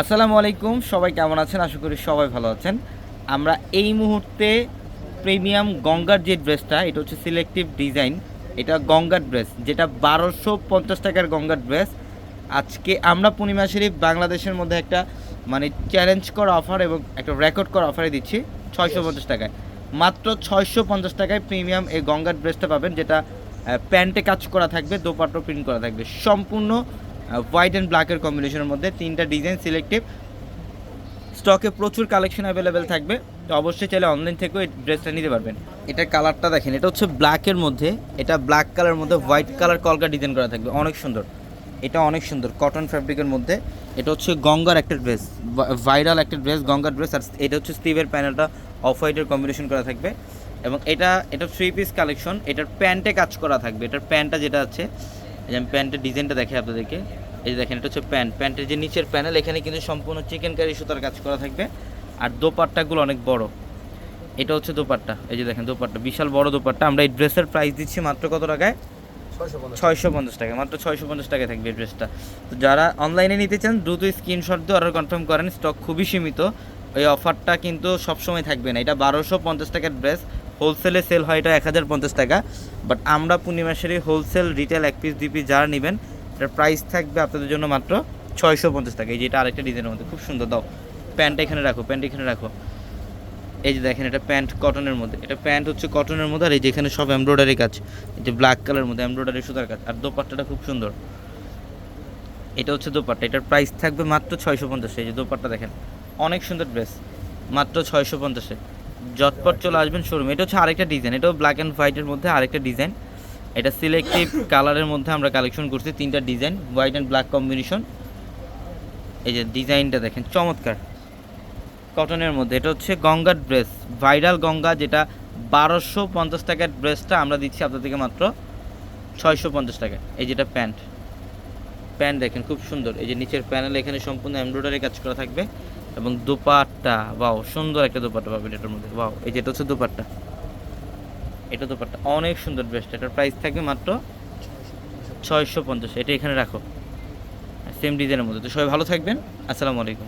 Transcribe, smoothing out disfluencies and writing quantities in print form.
আসসালামু আলাইকুম, সবাই কেমন আছেন? আশা করি সবাই ভালো আছেন। আমরা এই মুহূর্তে প্রিমিয়াম গঙ্গার যে ড্রেসটা, এটা হচ্ছে সিলেক্টিভ ডিজাইন। এটা গঙ্গার ড্রেস, যেটা ১২৫০ টাকার গঙ্গার ড্রেস। আজকে আমরা পূর্ণিমা শরীফ বাংলাদেশের মধ্যে একটা মানে চ্যালেঞ্জ করা অফার এবং একটা রেকর্ড করা অফারে দিচ্ছি ৬৫০ টাকায়। মাত্র ৬৫০ টাকায় প্রিমিয়াম এই গঙ্গার ড্রেসটা পাবেন, যেটা প্যান্টে কাজ করা থাকবে, দোপাট্টা প্রিন্ট করা থাকবে, সম্পূর্ণ হোয়াইট অ্যান্ড ব্ল্যাকের কম্বিনেশনের মধ্যে। 3টা ডিজাইন সিলেক্টিভ, স্টকে প্রচুর কালেকশন অ্যাভেলেবেল থাকবে। তো অবশ্যই চাইলে অনলাইন থেকেও এই ড্রেসটা নিতে পারবেন। এটার কালারটা দেখেন, এটা হচ্ছে ব্ল্যাকের মধ্যে, এটা ব্ল্যাক কালারের মধ্যে হোয়াইট কালার কলকা ডিজাইন করা থাকবে, অনেক সুন্দর। এটা অনেক সুন্দর কটন ফ্যাব্রিকের মধ্যে। এটা হচ্ছে গঙ্গার একটা ড্রেস, ভাইরাল একটা ড্রেস, গঙ্গার ড্রেস। আর এটা হচ্ছে স্টিভের প্যানেলটা অফ হোয়াইটের কম্বিনেশন করা থাকবে। এবং এটা 3 পিস কালেকশন। এটার প্যান্টে কাজ করা থাকবে। এটার প্যান্টটা যেটা আছে, এই যে আমি প্যান্টের ডিজাইনটা দেখে আপনাদেরকে, এই যে দেখেন, এটা হচ্ছে প্যান্টের যে নিচের প্যানেল, এখানে কিন্তু সম্পূর্ণ চিকেন কারি সুতার কাজ করা থাকবে। আর দোপাট্টাগুলো অনেক বড়। এটা হচ্ছে দোপাট্টা, এই যে দেখেন দোপাট্টা, বিশাল বড় দোপাট্টা। আমরা এই ড্রেসের প্রাইস দিচ্ছি মাত্র কত টাকায়? ৬৫০ টাকা, মাত্র ৬৫০ টাকায় থাকবে এই ড্রেসটা। তো যারা অনলাইনে নিতে চান দ্রুত স্ক্রিনশট দিয়ে অর্ডার কনফার্ম করেন, স্টক খুবই সীমিত। এই অফারটা কিন্তু সবসময় থাকবে না। এটা ১২৫০ টাকার ড্রেস, হোলসেলে সেল হয় এটা ১০৫০ টাকা। বাট আমরা পূর্ণিমাশারি হোলসেল রিটেল 1 পিস 2 পিস যারা নেবেন, এটার প্রাইস থাকবে আপনাদের জন্য মাত্র ৬৫০ টাকা। এই যে এটা আরেকটা ডিজাইনের মধ্যে খুব সুন্দর। দাও প্যান্টটা এখানে রাখো, প্যান্ট এখানে রাখো। এই যে দেখেন, এটা প্যান্ট কটনের মধ্যে, এটা প্যান্ট হচ্ছে কটনের মধ্যে। আর এই যে এখানে সব এমব্রয়ডারি কাজ, এই যে ব্ল্যাক কালারের মধ্যে এমব্রয়ডারি সুতার কাজ। আর দোপাট্টাটা খুব সুন্দর। এটা হচ্ছে দোপাট্টা, এটার প্রাইস থাকবে মাত্র ৬৫০। এই যে দোপাট্টা দেখেন, অনেক সুন্দর ড্রেস, মাত্র ৬৫০-এ। ঝটপট চলে আসবেন শোরুমে। এটা হচ্ছে আরেকটা ডিজাইন, এটাও ব্ল্যাক অ্যান্ড হোয়াইটের মধ্যে আরেকটা ডিজাইন। এটা সিলেক্টিভ কালারের মধ্যে আমরা কালেকশন করছি, 3টা design, white and black combination. এই যে ডিজাইনটা দেখেন, চমৎকার কটনের মধ্যে। এটা হচ্ছে গঙ্গার ড্রেস, ভাইরাল গঙ্গা, যেটা ১২৫০ টাকার ড্রেসটা আমরা দিচ্ছি আপনাদেরকে মাত্র ৬৫০ টাকায়। এই যেটা প্যান্ট দেখেন খুব সুন্দর। এই যে নিচের প্যানেল, এখানে সম্পূর্ণ এমব্রয়ডারি কাজ করা থাকবে। এবং দোপাট্টা, ওয়াও, সুন্দর একটা দোপাট্টা পাবেন এটার মধ্যে। ওয়াও, এই যে এটা হচ্ছে দোপাট্টা, এটা দোপাট্টা অনেক সুন্দর ড্রেসটা। এটার প্রাইস থাকবে মাত্র ৬৫০। এটা এখানে রাখো, সেম ডিজাইনের মধ্যে। তো সবাই ভালো থাকবেন। আসসালামু আলাইকুম।